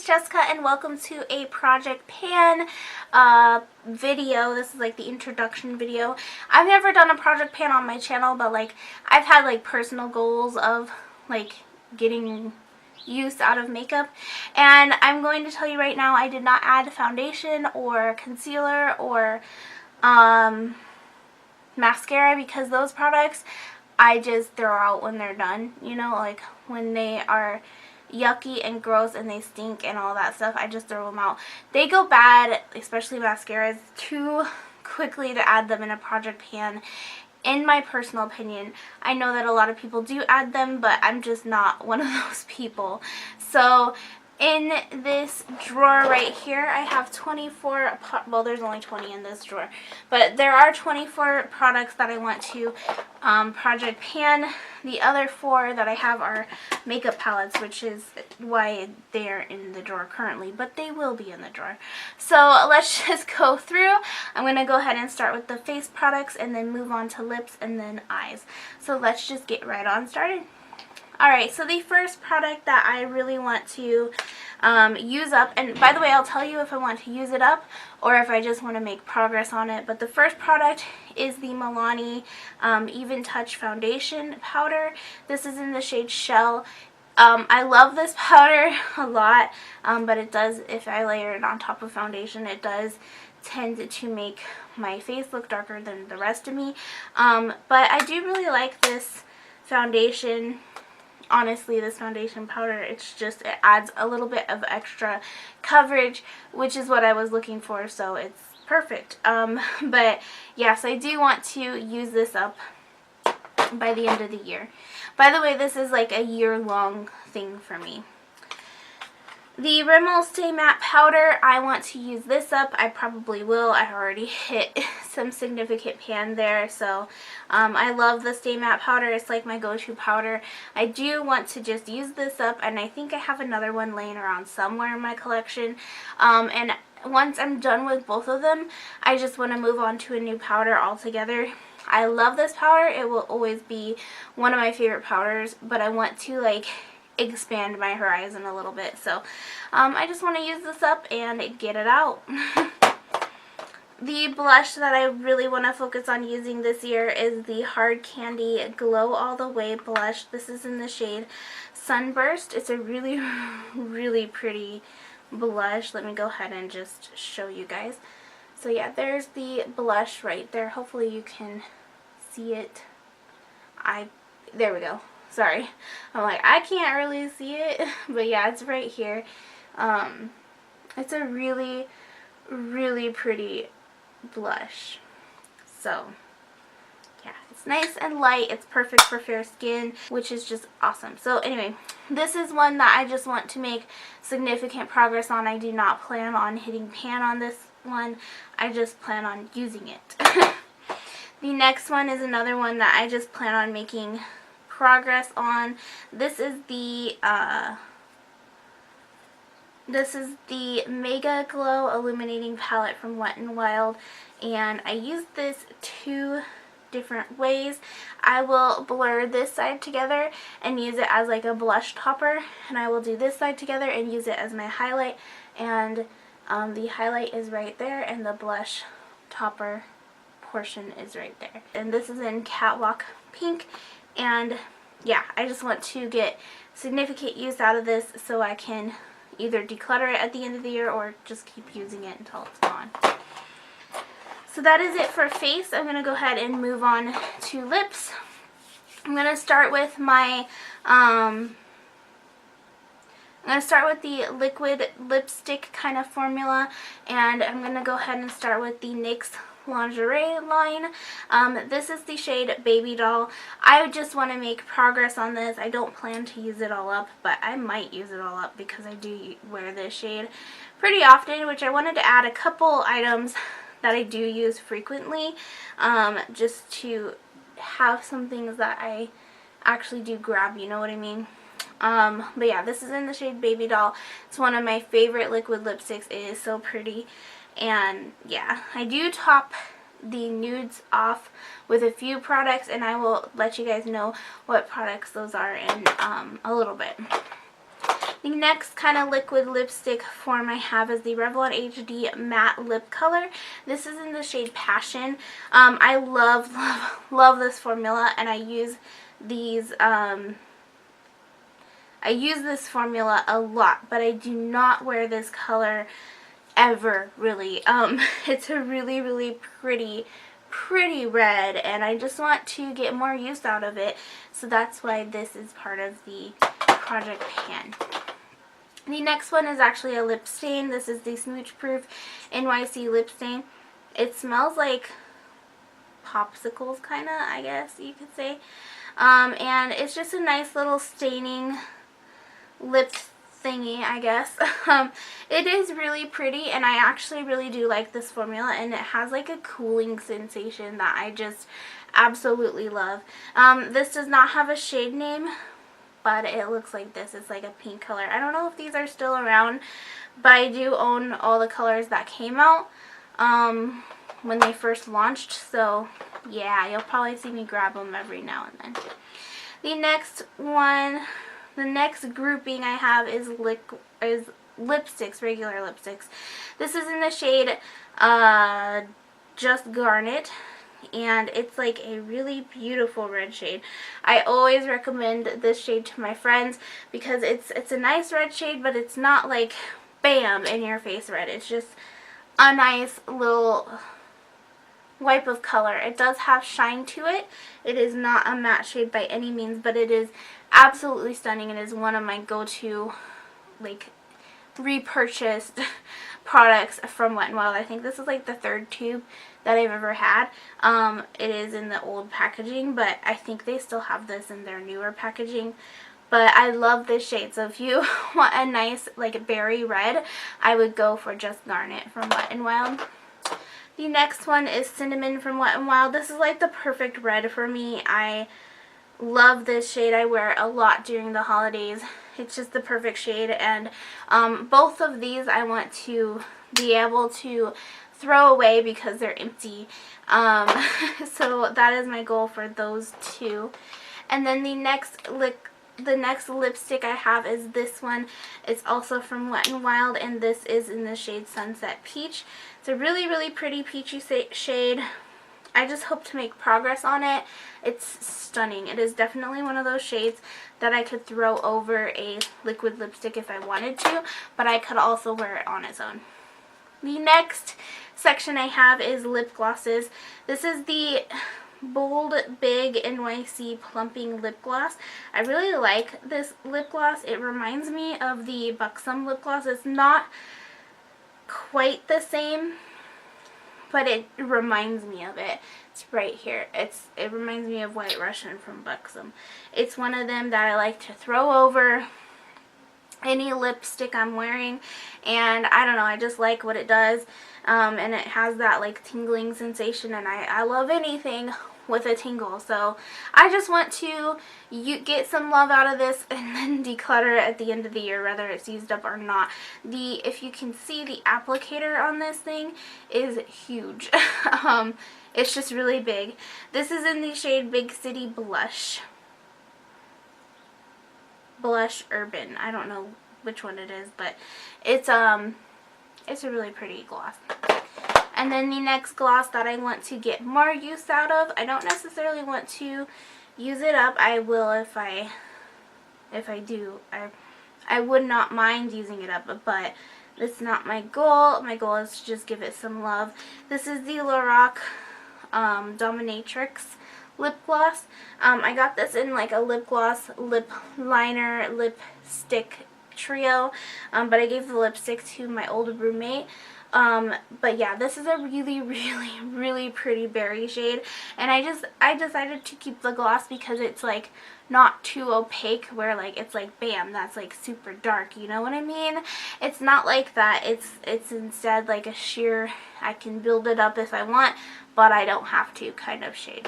Jessica, and welcome to a Project Pan video. This is like the introduction video. I've never done a Project Pan on my channel, but like I've had like personal goals of like getting use out of makeup, and I'm going to tell you right now, I did not add foundation or concealer or mascara, because those products I just throw out when they're done, you know, like when they are yucky and gross and they stink and all that stuff. I just throw them out. They go bad, especially mascaras, too quickly to add them in a Project Pan, in my personal opinion. I know that a lot of people do add them, but I'm just not one of those people. So in this drawer right here, I have 24, well, there's only 20 in this drawer, but there are 24 products that I want to Project Pan. The other 4 that I have are makeup palettes, which is why they're in the drawer currently, but they will be in the drawer. So let's just go through. I'm going to go ahead and start with the face products and then move on to lips and then eyes. So let's just get right on started. Alright, so the first product that I really want to use up, and by the way, I'll tell you if I want to use it up or if I just want to make progress on it, but the first product is the Milani Even Touch Foundation Powder. This is in the shade Shell. I love this powder a lot, but it does, if I layer it on top of foundation, it does tend to make my face look darker than the rest of me. But I do really like this foundation. Honestly, this foundation powder, it's just, it adds a little bit of extra coverage, which is what I was looking for, so it's perfect. But yes, I do want to use this up by the end of the year. By the way, this is like a year-long thing for me. The Rimmel Stay Matte Powder, I want to use this up. I probably will. I already hit some significant pan there, so I love the Stay Matte Powder. It's like my go-to powder. I do want to just use this up, and I think I have another one laying around somewhere in my collection. And once I'm done with both of them, I just want to move on to a new powder altogether. I love this powder. It will always be one of my favorite powders, but I want to like expand my horizon a little bit, so I just want to use this up and get it out. The blush that I really want to focus on using this year is the Hard Candy Glow All The Way blush. This is in the shade Sunburst. It's a really, really pretty blush. Let me go ahead and just show you guys. So yeah, there's the blush right there. Hopefully you can see it. There we go. Sorry, I'm like, I can't really see it, but yeah, it's right here. It's a really, really pretty blush. So yeah, it's nice and light. It's perfect for fair skin, which is just awesome. So anyway, this is one that I just want to make significant progress on. I do not plan on hitting pan on this one. I just plan on using it. The next one is another one that I just plan on making progress on. This is the Mega Glow Illuminating Palette from Wet n Wild, and I used this 2 different ways. I will blur this side together and use it as like a blush topper, and I will do this side together and use it as my highlight, and the highlight is right there and the blush topper portion is right there. And this is in Catwalk Pink. And yeah, I just want to get significant use out of this so I can either declutter it at the end of the year or just keep using it until it's gone. So that is it for face. I'm going to go ahead and move on to lips. I'm going to start with my, I'm going to start with the liquid lipstick kind of formula, and I'm going to go ahead and start with the NYX lingerie line. This is the shade Baby Doll. I just want to make progress on this. I don't plan to use it all up, but I might use it all up because I do wear this shade pretty often, which I wanted to add a couple items that I do use frequently, just to have some things that I actually do grab, you know what I mean? But yeah, this is in the shade Baby Doll. It's one of my favorite liquid lipsticks. It is so pretty. And yeah, I do top the nudes off with a few products, and I will let you guys know what products those are in a little bit. The next kind of liquid lipstick form I have is the Revlon HD Matte Lip Color. This is in the shade Passion. I love this formula, and I use these I use this formula a lot, but I do not wear this color ever, really. It's a really pretty red, and I just want to get more use out of it, so that's why this is part of the project pan. The next one is actually a lip stain. This is the Smooch Proof NYC lip stain. It smells like popsicles, kind of, I guess you could say. And it's just a nice little staining lip thingy, I guess. It is really pretty, and I actually really do like this formula, and it has like a cooling sensation that I just absolutely love. This does not have a shade name, but it looks like this. It's like a pink color. I don't know if these are still around, but I do own all the colors that came out when they first launched, so yeah, you'll probably see me grab them every now and then. The next one, the next grouping I have is lipsticks, regular lipsticks. This is in the shade Just Garnet, and it's like a really beautiful red shade. I always recommend this shade to my friends because it's a nice red shade, but it's not like bam in your face red. It's just a nice little wipe of color. It does have shine to it. It is not a matte shade by any means, but it is absolutely stunning. It is one of my go-to, like, repurchased products from Wet n Wild. I think this is like the third tube that I've ever had. It is in the old packaging, but I think they still have this in their newer packaging. But I love this shade, so if you want a nice like berry red, I would go for Just Garnet from Wet n Wild. The next one is Cinnamon from Wet n Wild. This is like the perfect red for me. I love this shade. I wear it a lot during the holidays. It's just the perfect shade, and both of these I want to be able to throw away because they're empty. So that is my goal for those two. And then the next lipstick I have is this one. It's also from Wet n Wild, and this is in the shade Sunset Peach. It's a really pretty peachy shade. I just hope to make progress on it. It's stunning. It is definitely one of those shades that I could throw over a liquid lipstick if I wanted to, but I could also wear it on its own. The next section I have is lip glosses. This is the Bold Big NYC Plumping Lip Gloss. I really like this lip gloss. It reminds me of the Buxom lip gloss. It's not quite the same, but it reminds me of it. It's right here. It reminds me of White Russian from Buxom. It's one of them that I like to throw over any lipstick I'm wearing, and I don't know, I just like what it does, and it has that like tingling sensation, and I love anything with a tingle, so I just want to get some love out of this and then declutter it at the end of the year, whether it's used up or not. If you can see, the applicator on this thing is huge. It's just really big. This is in the shade Big City Blush Urban. I don't know which one it is, but it's a really pretty gloss. And then the next gloss that I want to get more use out of, I don't necessarily want to use it up. I will if I do. I would not mind using it up, but it's not my goal. My goal is to just give it some love. This is the Lorac Dominatrix lip gloss. I got this in like a lip gloss, lip liner, lipstick trio, but I gave the lipstick to my old roommate. But yeah, this is a really pretty berry shade, and I decided to keep the gloss because it's like not too opaque where like it's like bam, that's like super dark, you know what I mean? It's not like that. It's instead like a sheer, I can build it up if I want, but I don't have to kind of shade.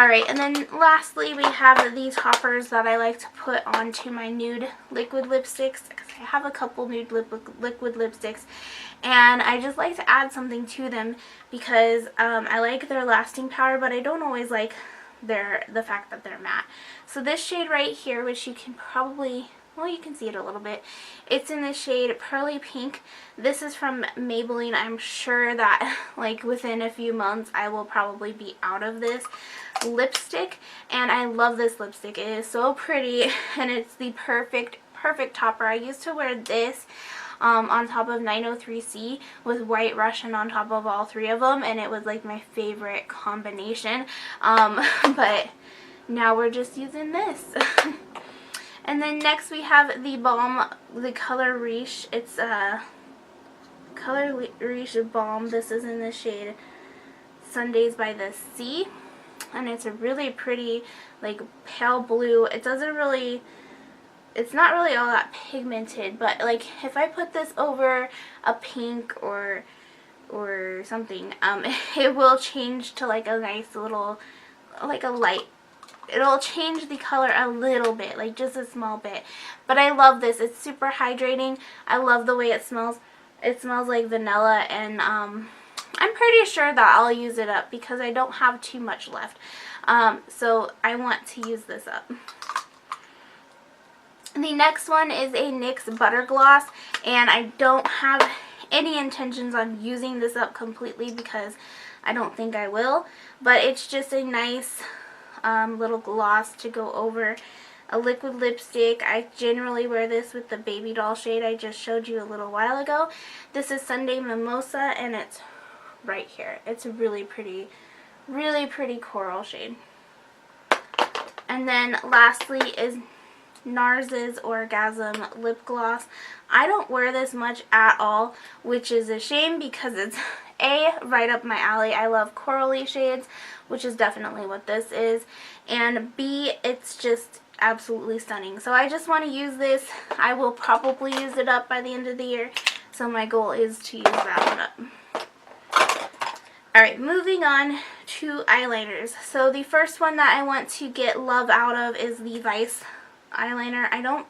Alright, and then lastly we have these toppers that I like to put onto my nude liquid lipsticks, because I have a couple nude liquid lipsticks, and I just like to add something to them because I like their lasting power, but I don't always like the fact that they're matte. So this shade right here, which you can probably, well, you can see it a little bit. It's in the shade Pearly Pink. This is from Maybelline. I'm sure that like within a few months I will probably be out of this lipstick, and I love this lipstick. It is so pretty, and it's the perfect topper. I used to wear this on top of 903C with White Russian on top of all three of them, and it was like my favorite combination. But now we're just using this. And then next we have the balm, the Color Riche. It's Color Riche Balm. This is in the shade Sundays by the Sea, and it's a really pretty like pale blue. It doesn't really, it's not really all that pigmented, but like if I put this over a pink or something, it will change to like a nice little, like a light, it'll change the color a little bit, like just a small bit. But I love this. It's super hydrating. I love the way it smells. It smells like vanilla, and I'm pretty sure that I'll use it up because I don't have too much left. So I want to use this up. The next one is a NYX Butter Gloss, and I don't have any intentions on using this up completely because I don't think I will, but it's just a nice little gloss to go over a liquid lipstick. I generally wear this with the Baby Doll shade I just showed you a little while ago. This is Sunday Mimosa, and it's right here. It's a really pretty coral shade. And then lastly is NARS's Orgasm Lip Gloss. I don't wear this much at all, which is a shame because it's A, right up my alley. I love corally shades, which is definitely what this is, and B, it's just absolutely stunning. So I just want to use this. I will probably use it up by the end of the year, so my goal is to use that one up. Alright, moving on to eyeliners. So the first one that I want to get love out of is the Vice eyeliner. I don't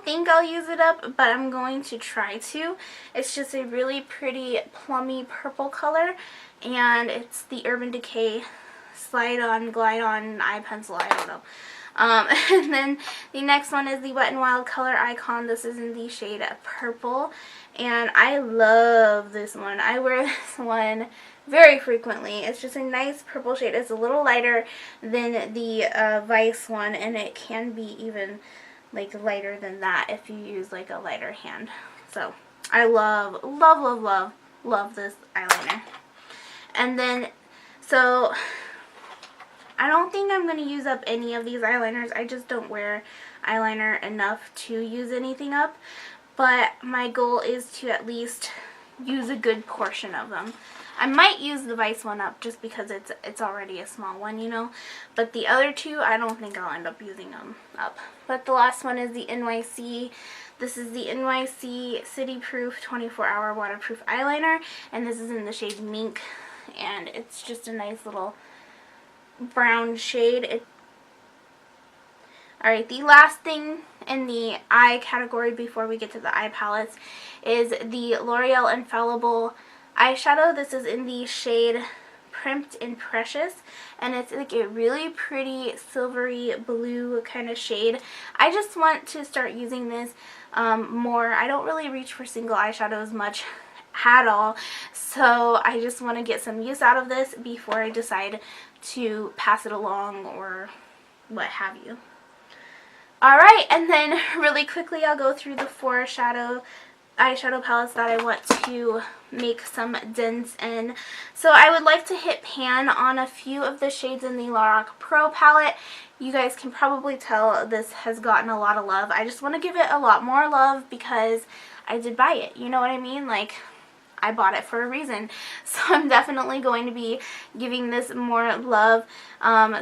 think I'll use it up, but I'm going to try to. It's just a really pretty plummy purple color, and it's the Urban Decay Slide On, Glide On Eye Pencil. I don't know. And then the next one is the Wet n Wild Color Icon. This is in the shade Purple, and I love this one. I wear this one very frequently. It's just a nice purple shade. It's a little lighter than the Vice one, and it can be even like lighter than that if you use like a lighter hand. So I love this eyeliner. And then, so I don't think I'm going to use up any of these eyeliners. I just don't wear eyeliner enough to use anything up, but my goal is to at least use a good portion of them. I might use the Vice one up just because it's already a small one, you know. But the other two, I don't think I'll end up using them up. But the last one is the NYC. This is the NYC City Proof 24-Hour Waterproof Eyeliner. And this is in the shade Mink. And it's just a nice little brown shade. Alright, the last thing in the eye category before we get to the eye palettes is the L'Oreal Infallible eyeshadow. This is in the shade Primped in Precious, and it's like a really pretty silvery blue kind of shade. I just want to start using this more. I don't really reach for single eyeshadows much at all, so I just want to get some use out of this before I decide to pass it along or what have you. Alright, and then really quickly I'll go through the 4 eyeshadow palettes that I want to make some dents in. So I would like to hit pan on a few of the shades in the Lorac Pro palette. You guys can probably tell this has gotten a lot of love. I just want to give it a lot more love because I did buy it. You know what I mean? Like, I bought it for a reason. So I'm definitely going to be giving this more love.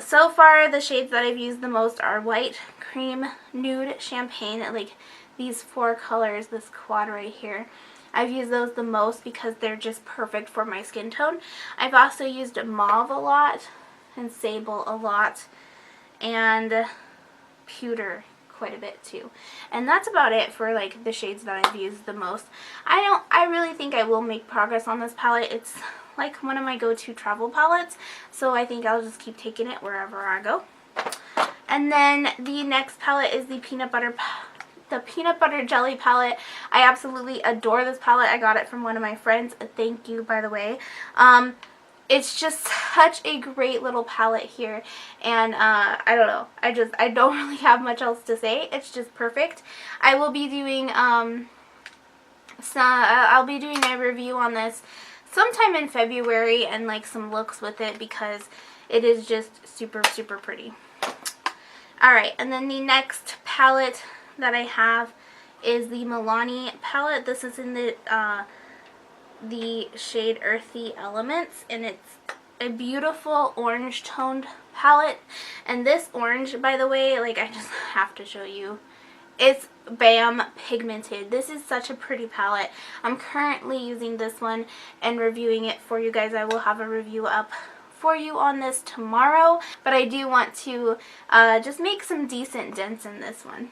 So far, the shades that I've used the most are White, Cream, Nude, Champagne, like these 4 colors, this quad right here. I've used those the most because they're just perfect for my skin tone. I've also used Mauve a lot, and sable a lot, and pewter quite a bit too. And that's about it for like the shades that I've used the most. I really think I will make progress on this palette. It's like one of my go-to travel palettes, so I think I'll just keep taking it wherever I go. And then the next palette is the peanut butter jelly palette. I absolutely adore this palette. I got it from one of my friends. Thank you, by the way. It's just such a great little palette here, and I don't know. I don't really have much else to say. It's just perfect. I will be doing I'll be doing a review on this sometime in February and like some looks with it because it is just super, super pretty. Alright, and then the next palette that I have is the Milani palette. This is in the shade Earthy Elements, and it's a beautiful orange toned palette. And this orange, by the way, like I just have to show you, it's bam pigmented. This is such a pretty palette. I'm currently using this one and reviewing it for you guys. I will have a review up for you on this tomorrow, but I do want to just make some decent dents in this one.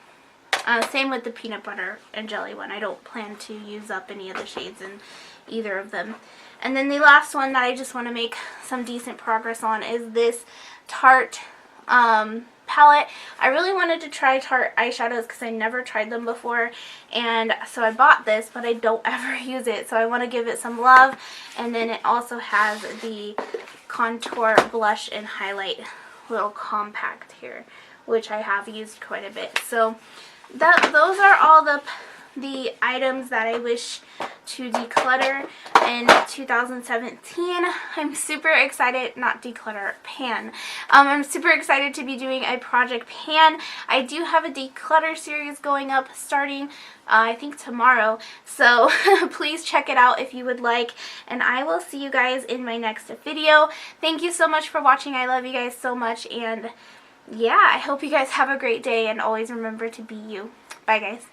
Same with the peanut butter and jelly one. I don't plan to use up any of the shades in either of them. And then the last one that I just want to make some decent progress on is this Tarte palette. I really wanted to try Tarte eyeshadows because I never tried them before, and so I bought this, but I don't ever use it, so I want to give it some love. And then it also has the contour blush and highlight little compact here, which I have used quite a bit. So those are all the items that I wish to declutter in 2017. I'm super excited, not declutter, pan. I'm super excited to be doing a project pan. I do have a declutter series going up starting I think tomorrow, so please check it out if you would like, and I will see you guys in my next video. Thank you so much for watching. I love you guys so much, and yeah, I hope you guys have a great day, and always remember to be you. Bye guys.